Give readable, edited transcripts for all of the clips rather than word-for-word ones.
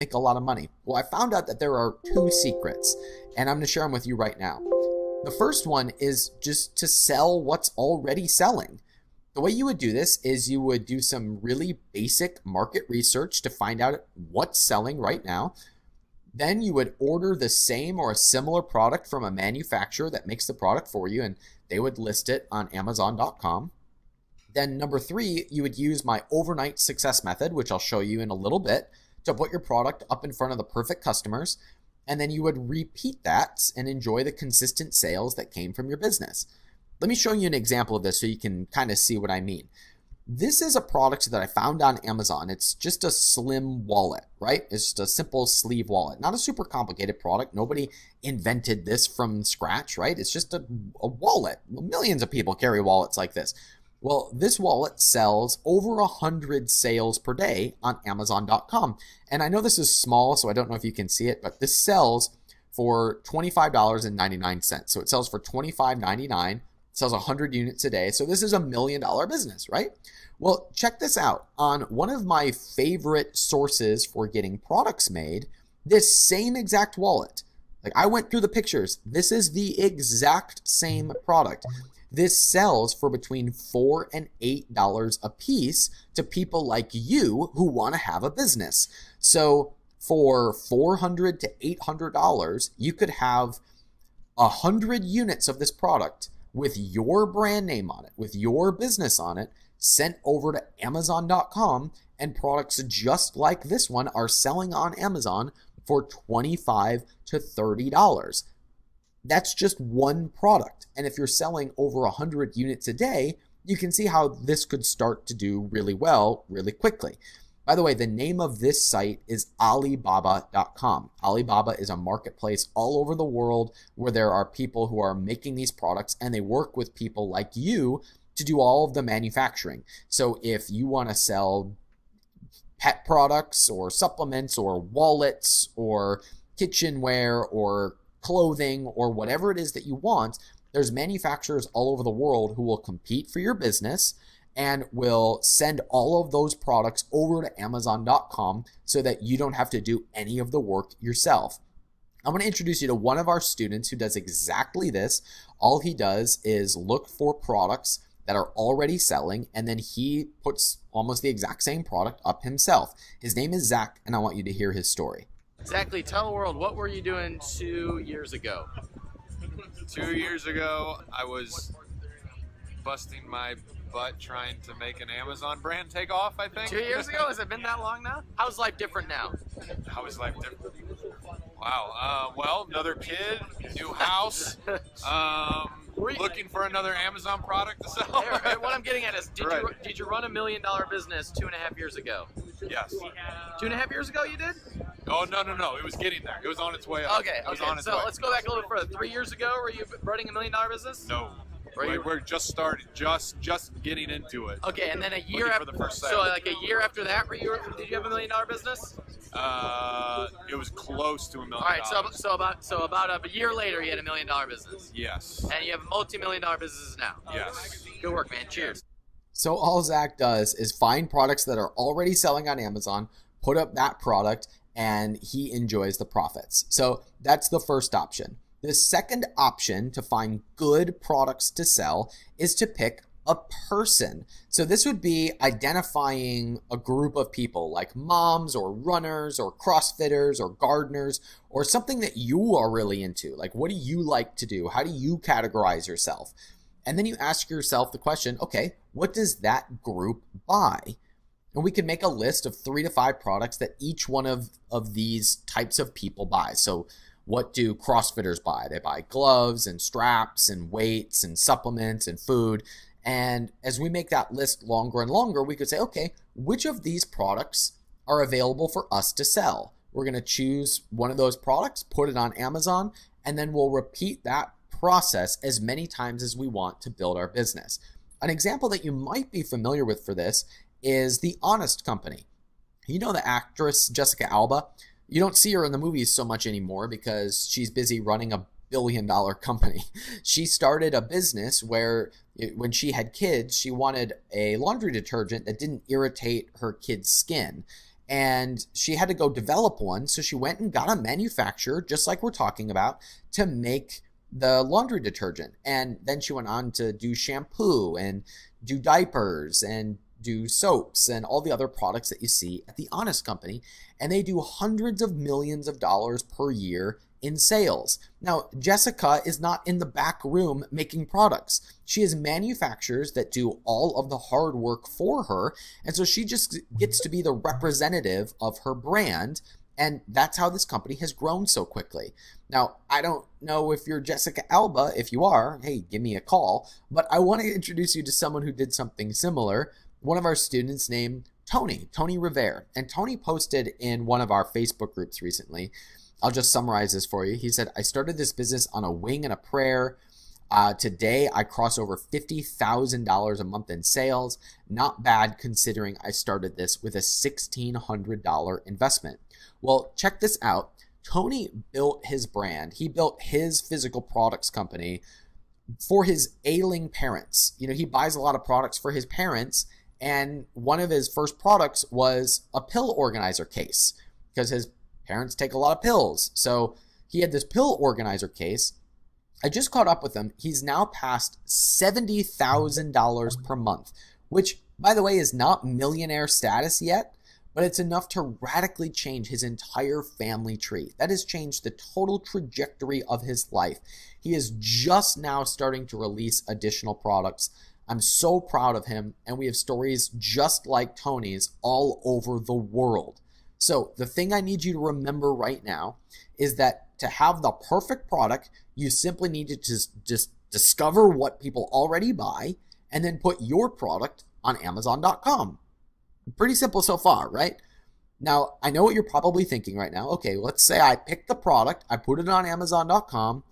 make a lot of money? Well, I found out that there are two secrets, and I'm going to share them with you right now. The first one is just to sell what's already selling. The way you would do this is you would do some really basic market research to find out what's selling right now. Then you would order the same or a similar product from a manufacturer that makes the product for you, and they would list it on Amazon.com. Then number three, you would use my overnight success method, which I'll show you in a little bit, to put your product up in front of the perfect customers. And then you would repeat that and enjoy the consistent sales that came from your business. Let me show you an example of this so you can kind of see what I mean. This is a product that I found on Amazon. It's just a slim wallet, right? It's just a simple sleeve wallet, not a super complicated product. Nobody invented this from scratch, right? It's just a wallet. Millions of people carry wallets like this. Well, this wallet sells over 100 sales per day on Amazon.com. And I know this is small, so I don't know if you can see it, but this sells for $25.99. So it sells for $25.99. It sells 100 units a day. So this is $1 million business, right? Well, check this out. On one of my favorite sources for getting products made, this same exact wallet, like I went through the pictures, this is the exact same product. This sells for between $4 and $8 a piece to people like you who want to have a business. So for $400 to $800, you could have 100 units of this product with your brand name on it, with your business on it, sent over to Amazon.com, and products just like this one are selling on Amazon for $25 to $30. That's just one product. And if you're selling over 100 units a day, you can see how this could start to do really well, really quickly. By the way, the name of this site is Alibaba.com. Alibaba is a marketplace all over the world where there are people who are making these products, and they work with people like you to do all of the manufacturing. So if you want to sell pet products or supplements or wallets or kitchenware or clothing or whatever it is that you want, there's manufacturers all over the world who will compete for your business and will send all of those products over to Amazon.com so that you don't have to do any of the work yourself. I'm going to introduce you to one of our students who does exactly this. All he does is look for products that are already selling, and then he puts almost the exact same product up himself. His name is Zach, and I want you to hear his story. Exactly. Tell the world, what were you doing 2 years ago? 2 years ago, I was busting my butt trying to make an Amazon brand take off, I think. 2 years ago? Has it been that long now? How's life different now? How is life different? Wow. Well, another kid, new house, looking for another Amazon product to sell. What I'm getting at is, did you run $1 million business 2.5 years ago? Yes. 2.5 years ago you did? Oh, no. It was getting there. It was on its way up. Okay. So let's go back a little bit further. 3 years ago, were you running $1 million business? No. We're just started, just getting into it. Okay, and then a year after, the first sale. so like a year after that, did you have $1 million business? It was close to $1 million. All right, so about a year later, you had $1 million business. Yes. And you have multi-million-dollar businesses now. Yes. Good work, man. Cheers. So all Zach does is find products that are already selling on Amazon, put up that product, and he enjoys the profits. So that's the first option. The second option to find good products to sell is to pick a person. So this would be identifying a group of people like moms or runners or CrossFitters or gardeners or something that you are really into. Like, what do you like to do? How do you categorize yourself? And then you ask yourself the question, okay, what does that group buy? And we can make a list of 3 to 5 products that each one of these types of people buy. So what do CrossFitters buy? They buy gloves and straps and weights and supplements and food. And as we make that list longer and longer, we could say, okay, which of these products are available for us to sell? We're going to choose one of those products, put it on Amazon, and then we'll repeat that process as many times as we want to build our business. An example that you might be familiar with for this is The Honest Company. You know the actress Jessica Alba? You don't see her in the movies so much anymore because she's busy running a billion-dollar company. She started a business where when she had kids, she wanted a laundry detergent that didn't irritate her kids' skin. and she had to go develop one. So she went and got a manufacturer, just like we're talking about, to make the laundry detergent. And then she went on to do shampoo and do diapers and do soaps and all the other products that you see at the Honest Company. And they do hundreds of millions of dollars per year in sales. Now, Jessica is not in the back room making products. She has manufacturers that do all of the hard work for her. And so she just gets to be the representative of her brand. And that's how this company has grown so quickly. Now, I don't know if you're Jessica Alba. If you are, hey, give me a call. But I want to introduce you to someone who did something similar. One of our students named Tony Rivera. And Tony posted in one of our Facebook groups recently. I'll just summarize this for you. He said, I started this business on a wing and a prayer. Today, I cross over $50,000 a month in sales. Not bad considering I started this with a $1,600 investment. Well, check this out. Tony built his brand. He built his physical products company for his ailing parents. You know, he buys a lot of products for his parents. And one of his first products was a pill organizer case because his parents take a lot of pills. So he had this pill organizer case. I just caught up with him. He's now past $70,000 per month, which, by the way, is not millionaire status yet, but it's enough to radically change his entire family tree. That has changed the total trajectory of his life. He is just now starting to release additional products. I'm so proud of him, and we have stories just like Tony's all over the world. So the thing I need you to remember right now is that to have the perfect product, you simply need to just discover what people already buy and then put your product on Amazon.com. Pretty simple so far, right? Now, I know what you're probably thinking right now. Okay, let's say I picked the product, I put it on Amazon.com.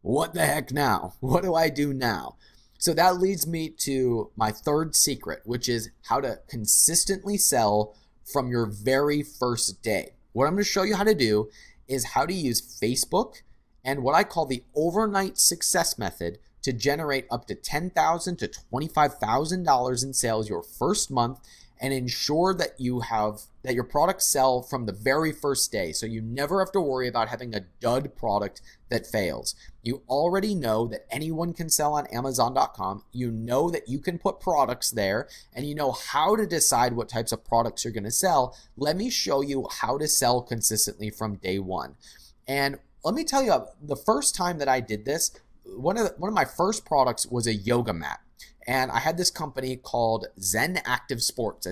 What the heck now? What do I do now? So that leads me to my third secret, which is how to consistently sell from your very first day. What I'm going to show you how to do is how to use Facebook and what I call the overnight success method to generate up to $10,000 to $25,000 in sales your first month and ensure that your products sell from the very first day. So you never have to worry about having a dud product that fails. You already know that anyone can sell on Amazon.com. You know that you can put products there and you know how to decide what types of products you're going to sell. Let me show you how to sell consistently from day one. And let me tell you, the first time that I did this, one of my first products was a yoga mat. And I had this company called Zen Active Sports. I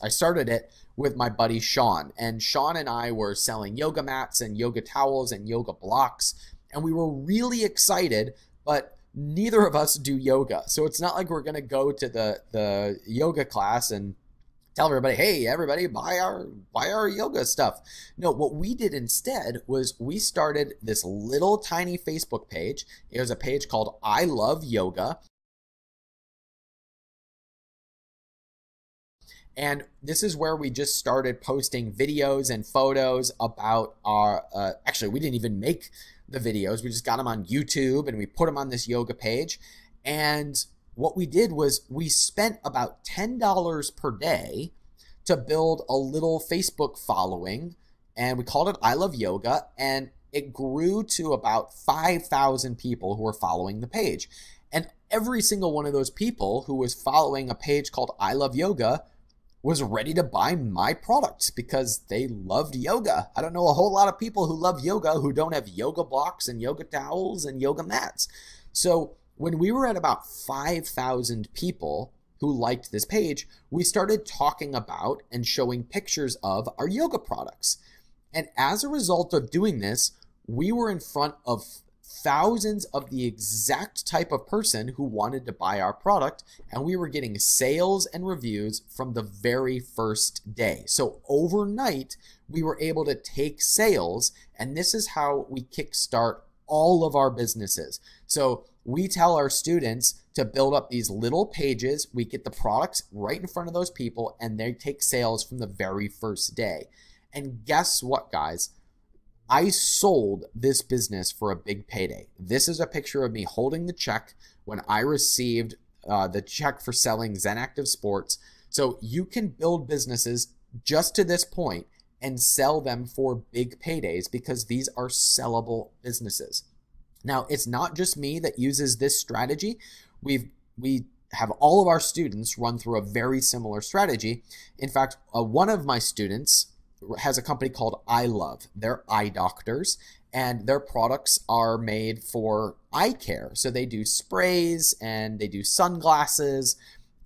started it with my buddy Sean. And Sean and I were selling yoga mats and yoga towels and yoga blocks. And we were really excited, but neither of us do yoga. So it's not like we're going to go to the yoga class and tell everybody, hey, everybody, buy our yoga stuff. No, what we did instead was we started this little tiny Facebook page. It was a page called I Love Yoga. And this is where we just started posting videos and photos about our, actually, we didn't even make the videos. We just got them on YouTube and we put them on this yoga page. And what we did was we spent about $10 per day to build a little Facebook following. And we called it I Love Yoga. And it grew to about 5,000 people who were following the page. And every single one of those people who was following a page called I Love Yoga was ready to buy my products because they loved yoga. I don't know a whole lot of people who love yoga who don't have yoga blocks and yoga towels and yoga mats. So when we were at about 5,000 people who liked this page, we started talking about and showing pictures of our yoga products. And as a result of doing this, we were in front of thousands of the exact type of person who wanted to buy our product, and we were getting sales and reviews from the very first day. So overnight, we were able to take sales, and this is how we kickstart all of our businesses. So we tell our students to build up these little pages. We get the products right in front of those people, and they take sales from the very first day. And guess what, guys? I sold this business for a big payday. This is a picture of me holding the check when I received the check for selling Zen Active Sports. So you can build businesses just to this point and sell them for big paydays because these are sellable businesses. Now, it's not just me that uses this strategy. We have all of our students run through a very similar strategy. In fact, one of my students has a company called I Love. They're eye doctors, and their products are made for eye care. So they do sprays and they do sunglasses.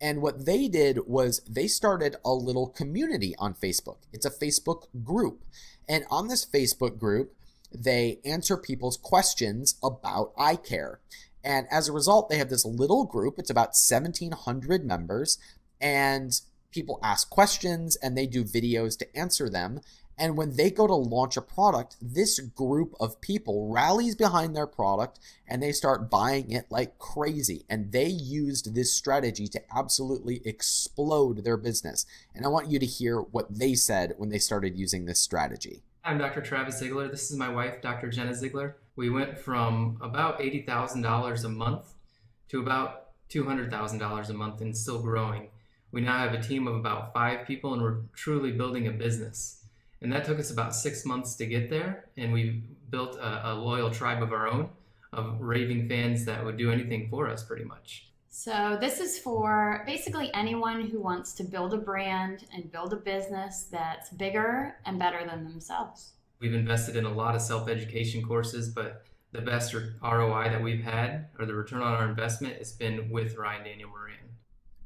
And what they did was they started a little community on Facebook. It's a Facebook group. And on this Facebook group, they answer people's questions about eye care. And as a result, they have this little group. It's about 1,700 members. And people ask questions and they do videos to answer them. And when they go to launch a product, this group of people rallies behind their product and they start buying it like crazy. And they used this strategy to absolutely explode their business. And I want you to hear what they said when they started using this strategy. I'm Dr. Travis Ziegler. This is my wife, Dr. Jenna Ziegler. We went from about $80,000 a month to about $200,000 a month and still growing. We now have a team of about 5 people and we're truly building a business. And that took us about 6 months to get there. And we built a loyal tribe of our own of raving fans that would do anything for us pretty much. So this is for basically anyone who wants to build a brand and build a business that's bigger and better than themselves. We've invested in a lot of self-education courses, but the best ROI that we've had, or the return on our investment, has been with Ryan Daniel Moran.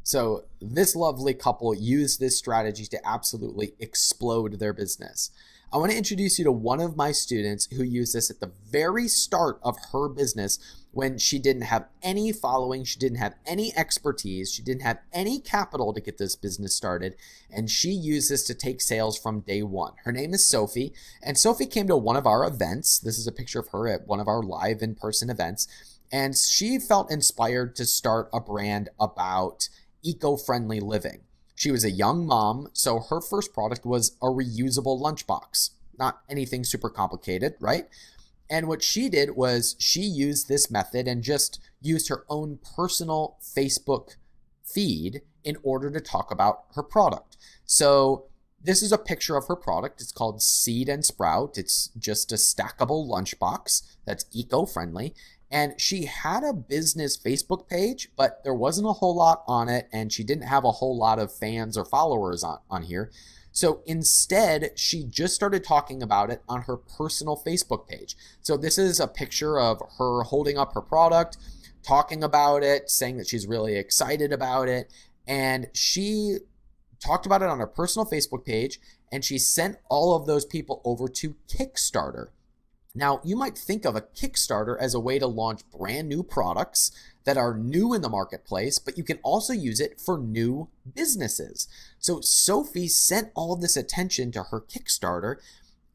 So this lovely couple used this strategy to absolutely explode their business. I want to introduce you to one of my students who used this at the very start of her business when she didn't have any following, she didn't have any expertise, she didn't have any capital to get this business started, and she used this to take sales from day one. Her name is Sophie, and Sophie came to one of our events. This is a picture of her at one of our live in-person events, and she felt inspired to start a brand about eco-friendly living. She was a young mom, so her first product was a reusable lunchbox. Not anything super complicated, right? And what she did was she used this method and just used her own personal Facebook feed in order to talk about her product. So this is a picture of her product. It's called Seed and Sprout. It's just a stackable lunchbox that's eco-friendly. And she had a business Facebook page, but there wasn't a whole lot on it, and she didn't have a whole lot of fans or followers on here. So instead, she just started talking about it on her personal Facebook page. So this is a picture of her holding up her product, talking about it, saying that she's really excited about it. And she talked about it on her personal Facebook page, and she sent all of those people over to Kickstarter. Now, you might think of a Kickstarter as a way to launch brand new products that are new in the marketplace, but you can also use it for new businesses. So Sophie sent all of this attention to her Kickstarter,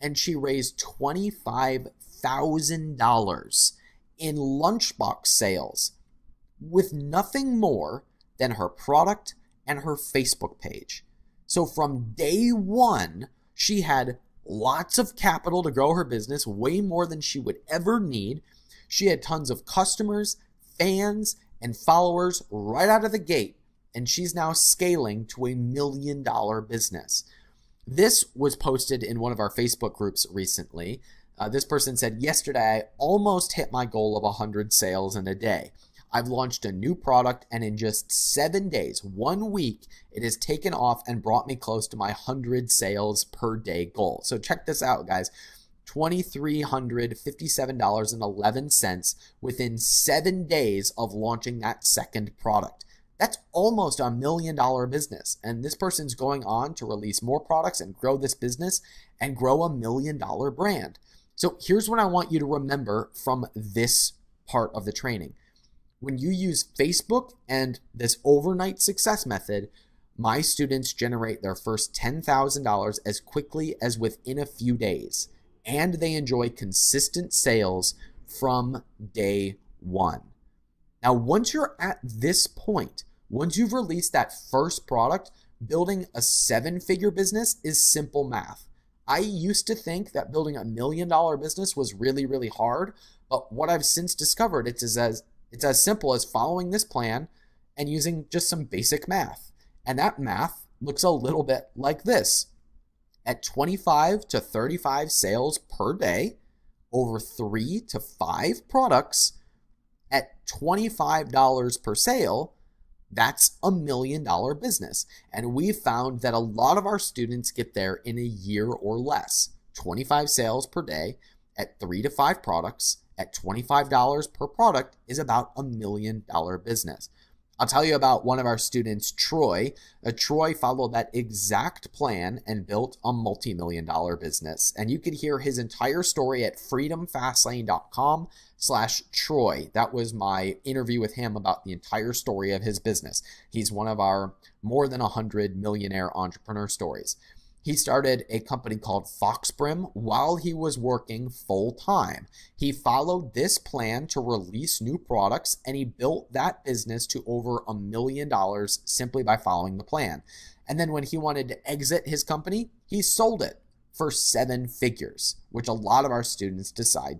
and she raised $25,000 in lunchbox sales with nothing more than her product and her Facebook page. So from day one, she had lots of capital to grow her business, way more than she would ever need. She had tons of customers, fans, and followers right out of the gate, and she's now scaling to $1 million business. This was posted in one of our Facebook groups recently. This person said, "Yesterday, I almost hit my goal of 100 sales in a day. I've launched a new product, and in just 7 days, 1 week, it has taken off and brought me close to my 100 sales per day goal." So check this out, guys. $2,357.11 within 7 days of launching that second product. That's almost $1 million business. And this person's going on to release more products and grow this business and grow $1 million brand. So here's what I want you to remember from this part of the training. When you use Facebook and this overnight success method, my students generate their first $10,000 as quickly as within a few days, and they enjoy consistent sales from day one. Now, once you're at this point, once you've released that first product, building a 7-figure business is simple math. I used to think that building $1 million business was really, really hard, but what I've since discovered, it's as simple as following this plan and using just some basic math. And that math looks a little bit like this. at 25 to 35 sales per day, over 3 to 5 products at $25 per sale, that's $1 million business. And we found that a lot of our students get there in a year or less. 25 sales per day at 3 to 5 products at $25 per product is about $1 million business. I'll tell you about one of our students, Troy. Troy followed that exact plan and built a multi-million-dollar business. And you could hear his entire story at freedomfastlane.com/Troy. That was my interview with him about the entire story of his business. He's one of our more than 100 millionaire entrepreneur stories. He started a company called Foxbrim while he was working full time. He followed this plan to release new products, and he built that business to over $1 million simply by following the plan. And then when he wanted to exit his company, he sold it for 7 figures, which a lot of our students decide